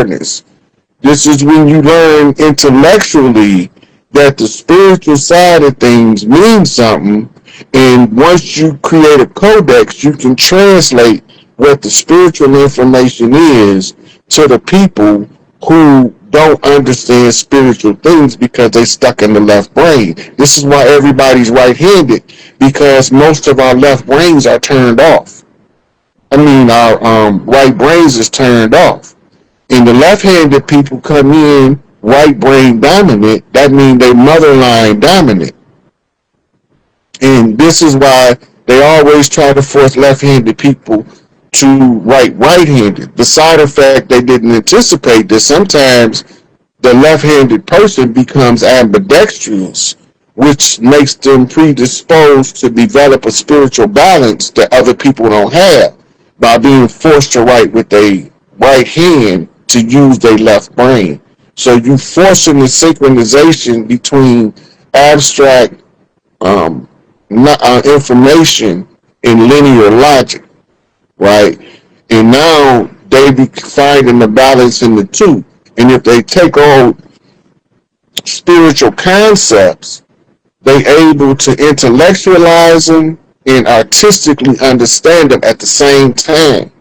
awareness. This is when you learn intellectually that the spiritual side of things means something. And once you create a codex, you can translate what the spiritual information is to the people who don't understand spiritual things because they stuck in the left brain. This is why everybody's right-handed, because most of our left brains are turned off. I mean, our right brains is turned off. And the left-handed people come in right brain dominant. That means they mother line dominant. And this is why they always try to force left-handed people to write right-handed. The side effect they didn't anticipate that sometimes the left-handed person becomes ambidextrous, which makes them predisposed to develop a spiritual balance that other people don't have by being forced to write with their right hand to use their left brain. So you forcing the synchronization between abstract information and linear logic, right? And now they be finding the balance in the two. And if they take on spiritual concepts, they able to intellectualize them and artistically understand them at the same time.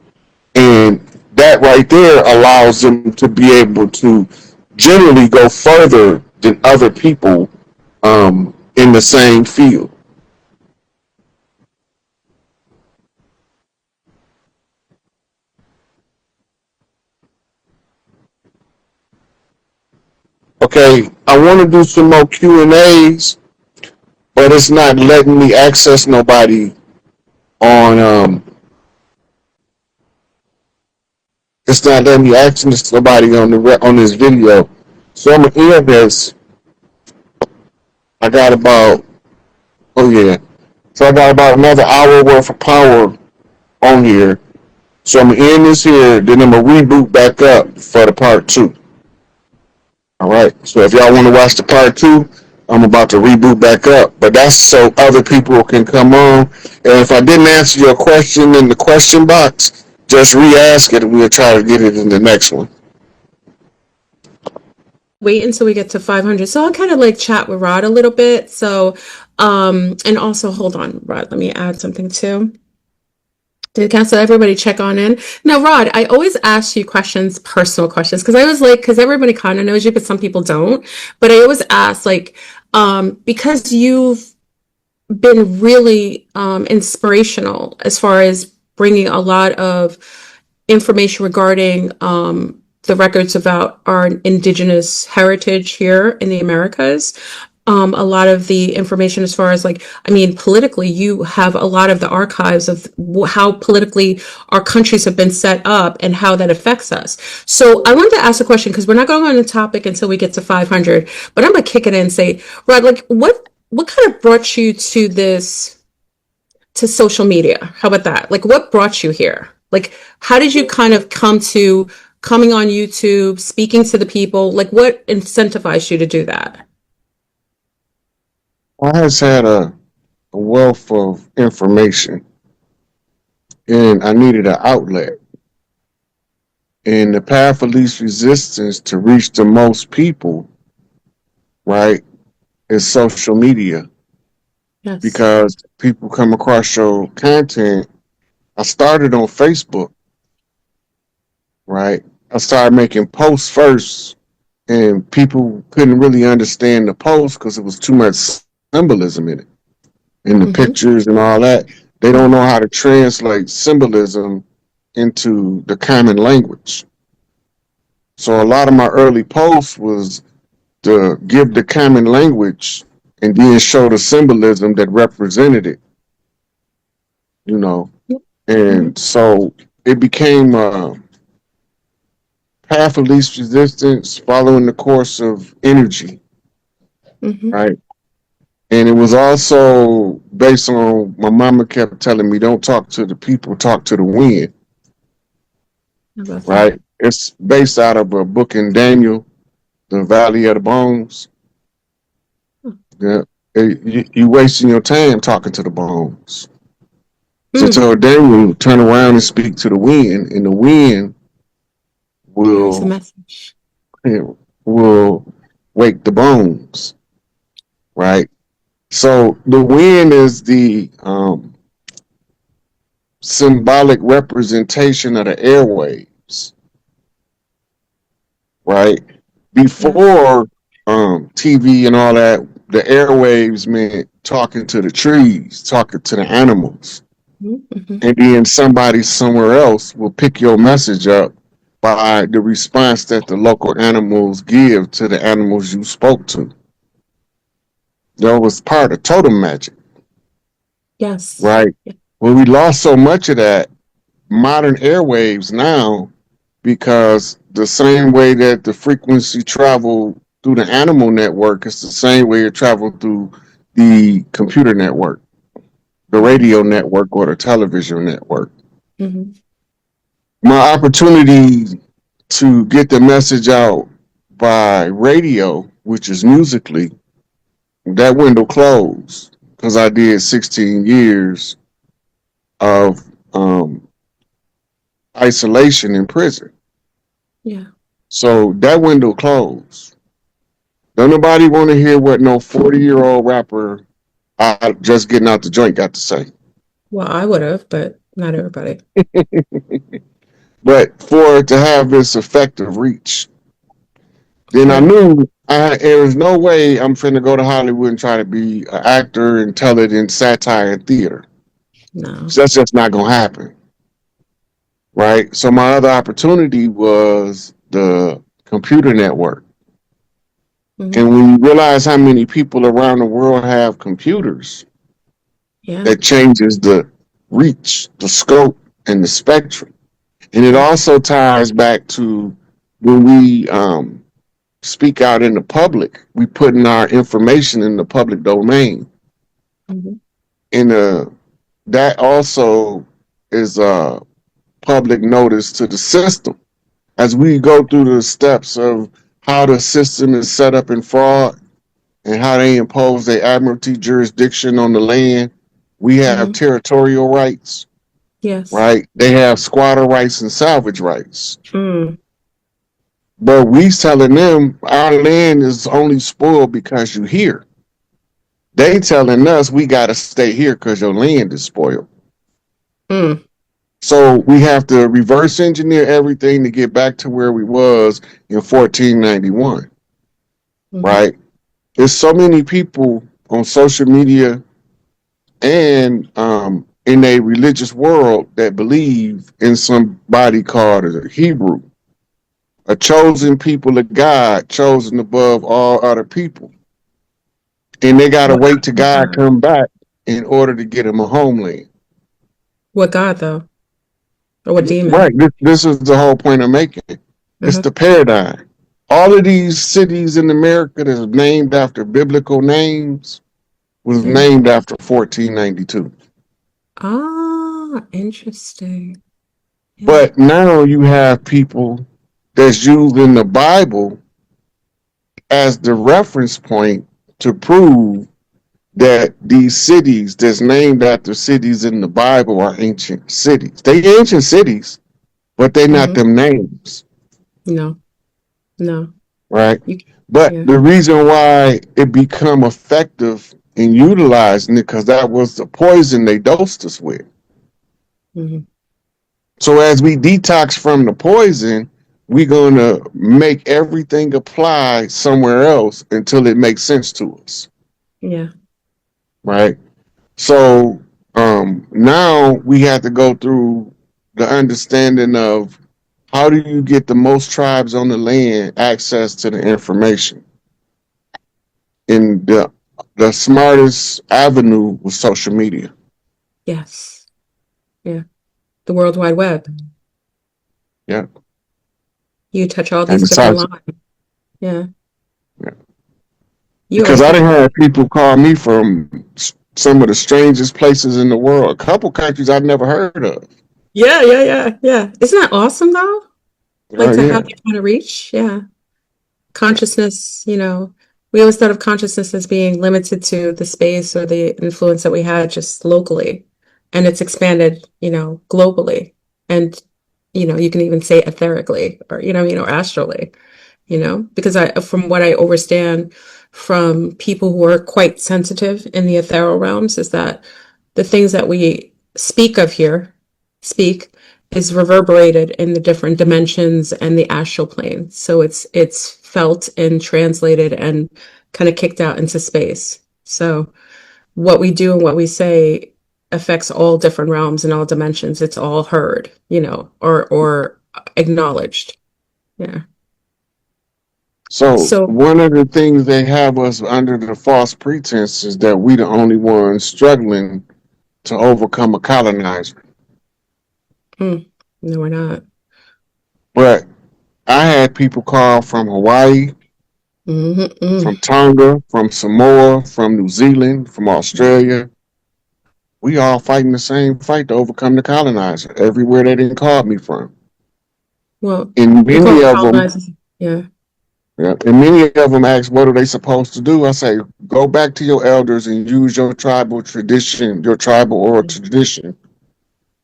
And that right there allows them to be able to generally go further than other people in the same field. Okay, I want to do some more Q&As, but it's not letting me access nobody on it's not letting me access nobody on this video. So I'm gonna end this. I got about so I got about another hour worth of power on here. So I'm gonna end this here, then I'm gonna reboot back up for the part 2. All right. So if y'all want to watch the part 2, I'm about to reboot back up. But that's so other people can come on. And if I didn't answer your question in the question box, just re-ask it and we'll try to get it in the next one. Wait until we get to 500. So I'll kind of like chat with Rod a little bit. So, and also hold on, Rod, let me add something too. Did everybody check on in? Now, Rod, I always ask you questions, personal questions, because I was like, because everybody kind of knows you, but some people don't. But I always ask, like, because you've been really inspirational as far as bringing a lot of information regarding the records about our indigenous heritage here in the Americas. A lot of the information as far as like, I mean, politically, you have a lot of the archives of how politically our countries have been set up and how that affects us. So I wanted to ask a question because we're not going on the topic until we get to 500, but I'm going to kick it in and say, Rod, like what kind of brought you to this, to social media? How about that? Like what brought you here? Like, how did you kind of come to coming on YouTube, speaking to the people? Like what incentivized you to do that? I has had a wealth of information and I needed an outlet. And the path of least resistance to reach the most people, right, is social media. Yes. Because people come across your content. I started on Facebook, right? I started making posts first and people couldn't really understand the post because it was too much symbolism in it, in the pictures and all that. They don't know how to translate symbolism into the common language. So a lot of my early posts was to give the common language and then show the symbolism that represented it, you know. And so it became a path of least resistance following the course of energy, right? And it was also based on, my mama kept telling me, don't talk to the people, talk to the wind. Right? It's based out of a book in Daniel, The Valley of the Bones. Yeah. You wasting your time talking to the bones. So Daniel turn around and speak to the wind, and the wind Carries a will message. will wake the bones, right? So the wind is the symbolic representation of the airwaves, right? Yes. Before TV and all that, the airwaves meant talking to the trees, talking to the animals. Mm-hmm. And then somebody somewhere else will pick your message up by the response that the local animals give to the animals you spoke to. That was part of totem magic, Yes. right? Yeah. Well, we lost so much of that modern airwaves now because the same way that the frequency traveled through the animal network is the same way it traveled through the computer network, the Mm-hmm. radio network, or the television network. Mm-hmm. My opportunity to get the message out by radio, which is musically, that window closed because I did 16 years of isolation in prison. Yeah. So that window closed. Don't nobody want to hear what no 40-year-old rapper just getting out the joint got to say. Well, I would have, but not everybody. But for it to have this effective reach, then I Yeah. knew there was no way I'm finna go to Hollywood and try to be an actor and tell it in satire and theater. No. So that's just not gonna happen, right? So my other opportunity was the computer network. Mm-hmm. And when you realize how many people around the world have computers, Yeah. that changes the reach, the scope, and the spectrum. And it Yeah. also ties back to when we speak out in the public, we putting our information in the public domain. Mm-hmm. And that also is a public notice to the system. As we go through the steps of how the system is set up in fraud and how they impose their admiralty jurisdiction on the land, we have Mm-hmm. territorial rights, Yes. right? They have squatter rights and salvage rights. Mm. But we telling them our land is only spoiled because you here. They telling us we got to stay here because your land is spoiled. Mm. So we have to reverse engineer everything to get back to where we was in 1491, Mm-hmm. right? There's so many people on social media and in a religious world that believe in somebody called a Hebrew, a chosen people of God, chosen above all other people. And they got to What, wait till what God God? come back in order to get them a homeland. What God though? Or what demon? Right. This is the whole point I'm making. It's Mm-hmm. the paradigm. All of these cities in America that's named after biblical names was Yeah. named after 1492. Ah, interesting. Yeah. But now you have people that's using the Bible as the reference point to prove that these cities that's named after cities in the Bible are ancient cities. They ancient cities, but they're not Mm-hmm. them names, No. No. right? You. But Yeah. the reason why it become effective in utilizing it, because that was the poison they dosed us with. Mm-hmm. So as we detox from the poison, we're gonna make everything apply somewhere else until it makes sense to us, Yeah. right? So now we have to go through the understanding of how do you get the most tribes on the land access to the information. And the smartest avenue was social media. Yes. Yeah. The World Wide Web. Yeah. You touch all And these different besides, lines. Yeah. yeah. You Because always I touch didn't all. have people call me from some of the strangest places in the world, a couple countries I've never heard of. Yeah, yeah, yeah, yeah. Isn't that awesome though? Like Oh to have yeah. that kind of reach? Yeah. Yeah. Consciousness, we always thought of consciousness as being limited to the space or the influence that we had just locally. And it's expanded, globally. And you can even say etherically, or or astrally, because from what I understand from people who are quite sensitive in the ethereal realms, is that the things that we speak is reverberated in the different dimensions and the astral plane. So it's felt and translated and kind of kicked out into space. So what we do and what we say affects all different realms and all dimensions. It's all heard, or acknowledged. Yeah. So So, one of the things they have us under the false pretense is that we the only ones struggling to overcome a colonizer. no, we're not. But I had people call from Hawaii, Mm-hmm. from Tonga, from Samoa, from New Zealand, from Australia. We all fighting the same fight to overcome the colonizer everywhere they didn't call me from. Well, And we call many them of them, colonizers. Yeah. yeah, and many of them ask, what are they supposed to do? I say, go back to your elders and use your tribal tradition, your tribal oral tradition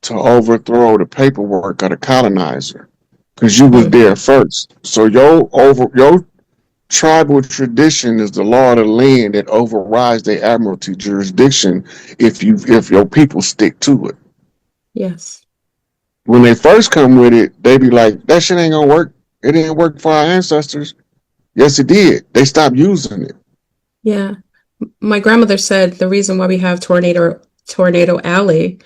to overthrow the paperwork of the colonizer. Because you was Mm. there first. So your tribal tradition is the law of the land that overrides the admiralty jurisdiction if your people stick to it. Yes. When they first come with it, they be like, that shit ain't gonna work. It didn't work for our ancestors. Yes, it did. They stopped using it. Yeah. My grandmother said the reason why we have Tornado Alley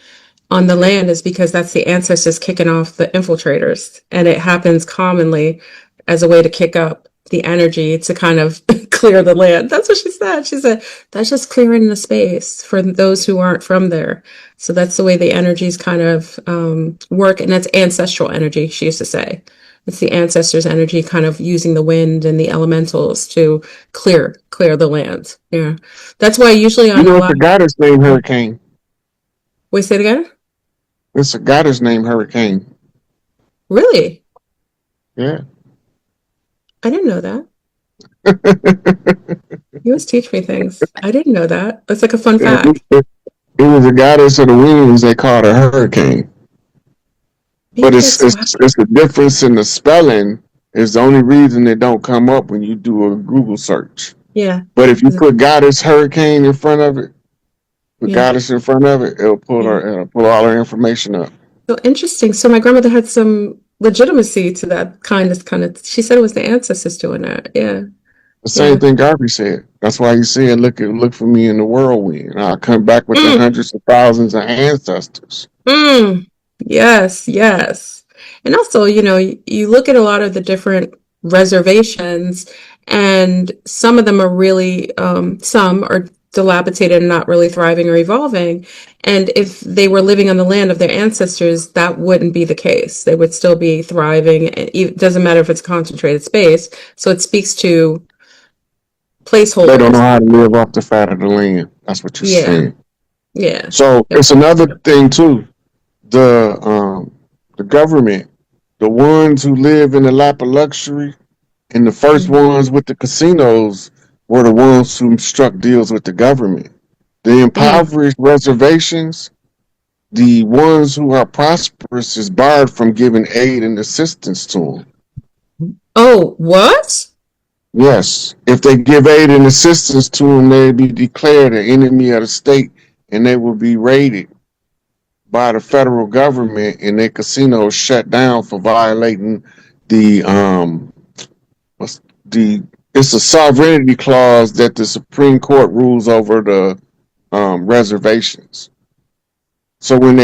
on the land is because that's the ancestors kicking off the infiltrators. And it happens commonly as a way to kick up the energy to kind of clear the land. That's what she said. She said, that's just clearing the space for those who aren't from there. So that's the way the energies kind of work. And that's ancestral energy, she used to say. It's the ancestors' energy kind of using the wind and the elementals to clear the land. Yeah. That's why usually You on a know, it's lot a goddess named of, Hurricane. wait, say it again? It's a goddess named Hurricane. Really? Yeah. I didn't know that. You always teach me things. I didn't know that. That's like a fun fact. It was a goddess of the winds. They called her Hurricane. But Maybe that's why. it's the difference in the spelling is the only reason it don't come up when you do a Google search. Yeah. But if you put goddess Hurricane in front of it, put Yeah. goddess in front of it, Yeah. it'll pull all her information up. So interesting. So my grandmother had some legitimacy to that she said it was the ancestors doing that. Yeah. The same Yeah. thing Garvey said. That's why he said, look for me in the whirlwind. I'll come back with the Mm, hundreds of thousands of ancestors. mm. Yes, yes. And also, you look at a lot of the different reservations, and some of them are really, some are dilapidated and not really thriving or evolving. And if they were living on the land of their ancestors, that wouldn't be the case. They would still be thriving. It doesn't matter if it's concentrated space. So it speaks to They don't know placeholders. how to live off the fat of the land. That's what you're Yeah, saying. yeah. So Yep. it's another thing too. The government, the ones who live in the lap of luxury, and the first Mm, ones with the casinos were the ones who struck deals with the government. The mm. impoverished reservations, the ones who are prosperous, is barred from giving aid and assistance to them. Oh, what? Yes, if they give aid and assistance to them, they'll be declared an enemy of the state, and they will be raided by the federal government, and their casinos shut down for violating the what's the it's a sovereignty clause that the Supreme Court rules over the reservations. So when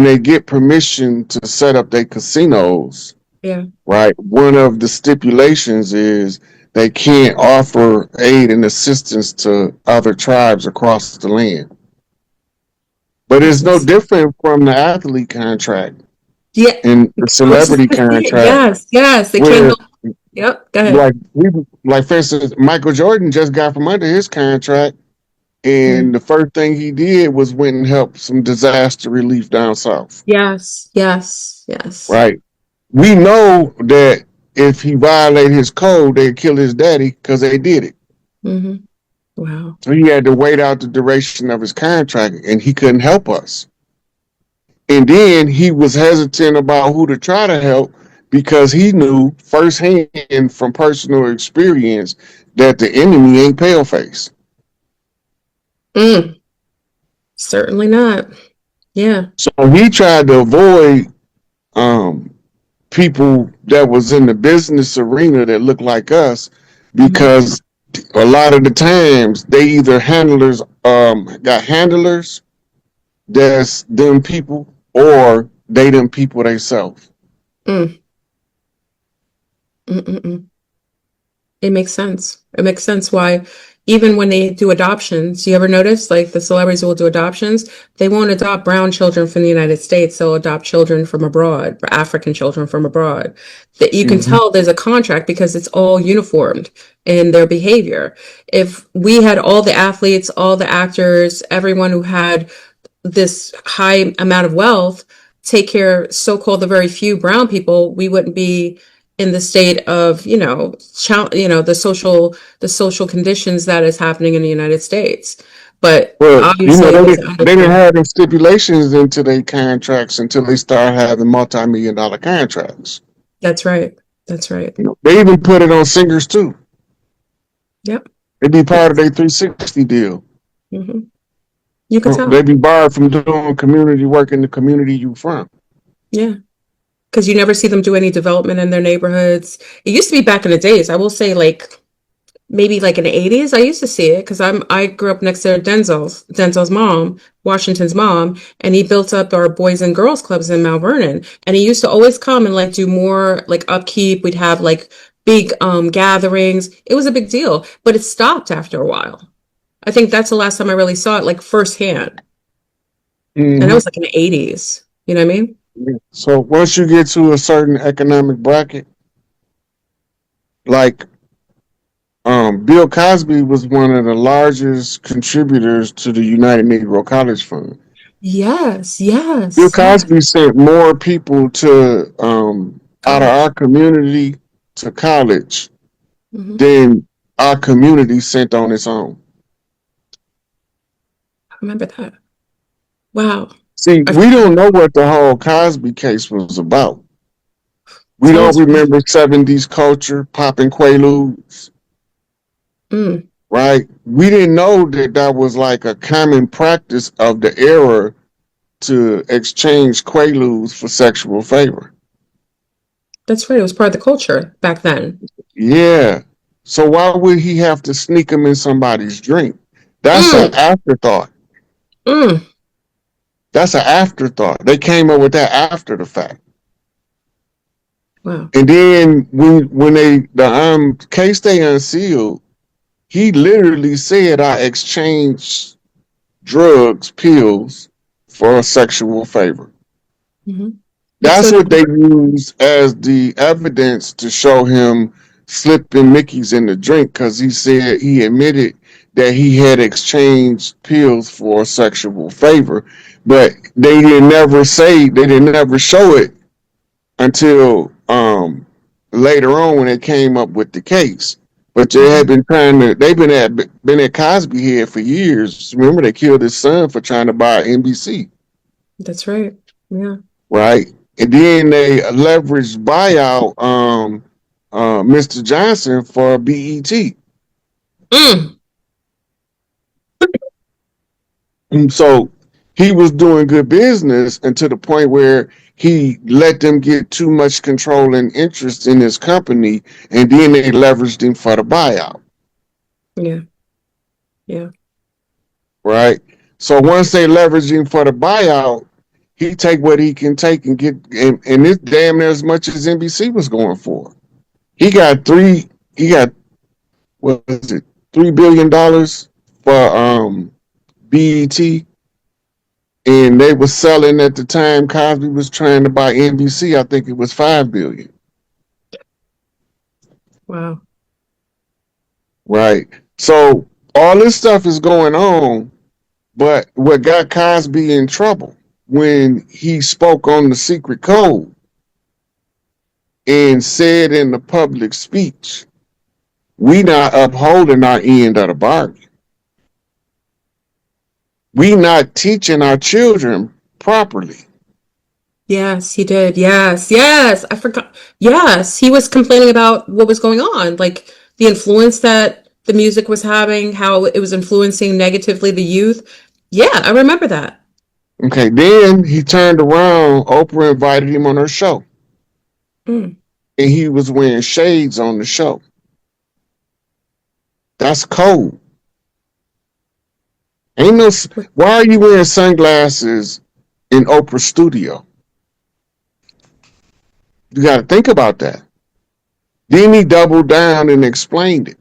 they get permission to set up their casinos, Yeah. right, one of the stipulations is they can't offer aid and assistance to other tribes across the land. But That's it's no insane. different from the athlete contract Yeah. and the I was just celebrity gonna say it. contract, Yes, yes. They can't where go. Yep. Go ahead. like like for instance, Michael Jordan just got from under his contract, Mm. and the first thing he did was went and helped some disaster relief down south. Yes, yes, yes. Right? We know that if he violated his code, they'd kill his daddy because they did it. Hmm. Wow. So he had to wait out the duration of his contract, and he couldn't help us. And then he was hesitant about who to try to help because he knew firsthand from personal experience that the enemy ain't paleface. Mm, certainly not. Yeah. So he tried to avoid um, people that was in the business arena that looked like us Hmm. because a lot of the times they either got handlers that's them people or they them people themselves. Mm, mm, mm, mm. It makes sense. It makes sense why even when they do adoptions, you ever notice like the celebrities will do adoptions, they won't adopt brown children from the United States, they'll adopt children from abroad, African children from abroad. That you can Mm-hmm. tell there's a contract because it's all uniformed in their behavior. If we had all the athletes, all the actors, everyone who had this high amount of wealth take care so-called the very few brown people, we wouldn't be in the state of the social conditions that is happening in the United States. But But obviously it was they didn't underplayed. have them stipulations into their contracts until they started having multi-million-dollar contracts. That's right. That's right. They even put it on singers too. Yep. It'd be part of Yes. their 360 deal. Hmm. You could They'd tell. be barred from doing community work in the community you from. Yeah. Because you never see them do any development in their neighborhoods. It used to be back in the days. I will say, like maybe like in the 80s, I used to see it because I grew up next to Denzel's mom, Washington's mom, and he built up our boys and girls clubs in Mount Vernon. And he used to always come and like do more like upkeep. We'd have like big gatherings. It was a big deal, but it stopped after a while. I think that's the last time I really saw it like firsthand. And that Mm-hmm. was like in the 80s. You know what I mean? So once you get to a certain economic bracket, like Bill Cosby was one of the largest contributors to the United Negro College Fund. Yes, Bill yes, yes. Cosby sent more people to out of College. our community to college Hmm. than our community sent on its own. I remember that. Wow. See, I, we don't know what the whole Cosby case was about. We tell don't us more. remember 70s culture, popping quaaludes, Mm, right? We didn't know that that was like a common practice of the era to exchange quaaludes for sexual favor. that's right. It was part of the culture back then. Yeah. So why would he have to sneak them in somebody's drink? That's an Mm, afterthought. mm. That's an afterthought. They came up with that after the fact. Wow. And then when the case they unsealed, he literally said I exchanged drugs, pills for a sexual favor. Hmm. But so That's did what they use as the evidence to show him slipping Mickey's in the drink because he said he admitted that he had exchanged pills for a sexual favor, but they didn't never show it until later on when they came up with the case. But they had hmm. been been at Cosby head for years. Remember they killed his son for trying to buy NBC, That's right. Yeah. right? And then they leveraged buyout Mr. Johnson for BET. Mm. And so he was doing good business and to the point where he let them get too much control and interest in his company, and then they leveraged him for the buyout. Yeah. Yeah. Right? So once they leverage him for the buyout, he take what he can take and get, and it's damn near as much as NBC was going for. He got he got what was it, $3 billion for BET, and they were selling at the time Cosby was trying to buy NBC. I think it was $5 billion. Wow. Right? So all this stuff is going on, but what got Cosby in trouble when he spoke on the secret code and said in the public speech, we not upholding our end of the bargain. We not teaching our children properly. Yes, he did. Yes, yes. I forgot. Yes, he was complaining about what was going on, like the influence that the music was having, how it was influencing negatively the youth. Yeah, I remember that. Okay, then he turned around. Oprah invited him on her show, Mm. and he was wearing shades on the show. That's cold. Ain't no. Why are you wearing sunglasses in Oprah's studio? You got to think about that. Then he doubled down and explained it,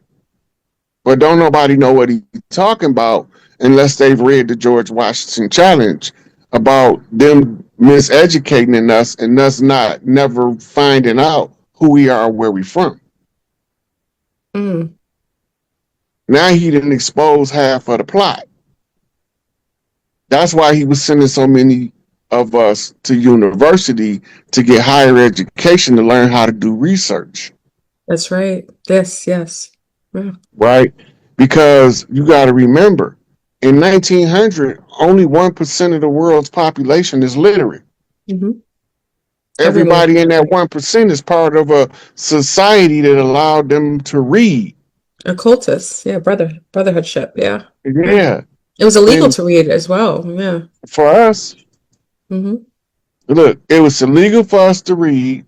but don't nobody know what he's talking about unless they've read the George Washington Challenge about them miseducating us and us not never finding out who we are, where we from. Mm. Now he didn't expose half of the plot. That's why he was sending so many of us to university to get higher education to learn how to do research, That's right. Yes, yes. Yeah. right? Because you got to remember, in 1900, only 1% of the world's population is literate. Hmm. Everyone was Everybody in that illiterate. 1% is part of a society that allowed them to read. Occultists. Yeah, brotherhoodship. Yeah. Yeah. Yeah. It was illegal And to read as well. Yeah. for us, Hmm. look, it was illegal for us to read.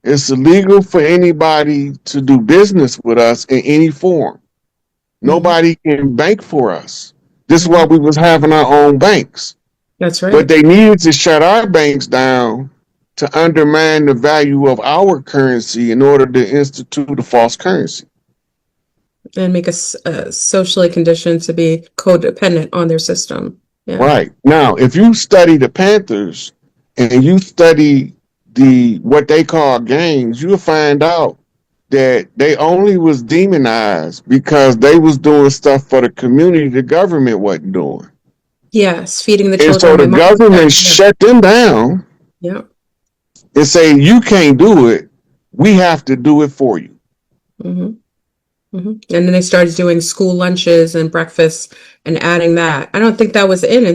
It's illegal for anybody to do business with us in any form. Hmm. Nobody can bank for us. This is why Hmm. we was having our own banks. That's But right. they needed to shut our banks down to undermine the value of our currency in order to institute a false currency. And make us socially conditioned to be codependent on their system. Yeah. Right. Now, if you study the Panthers and you study the what they call gangs, you'll find out that they only was demonized because they was doing stuff for the community the government wasn't doing. Yes, feeding the And so children. the My mom government said, yeah, shut them down yeah. and say, you can't do it. We have to do it for you. Hmm. Hmm. And then they started doing school lunches and breakfast and adding that. I don't think that was in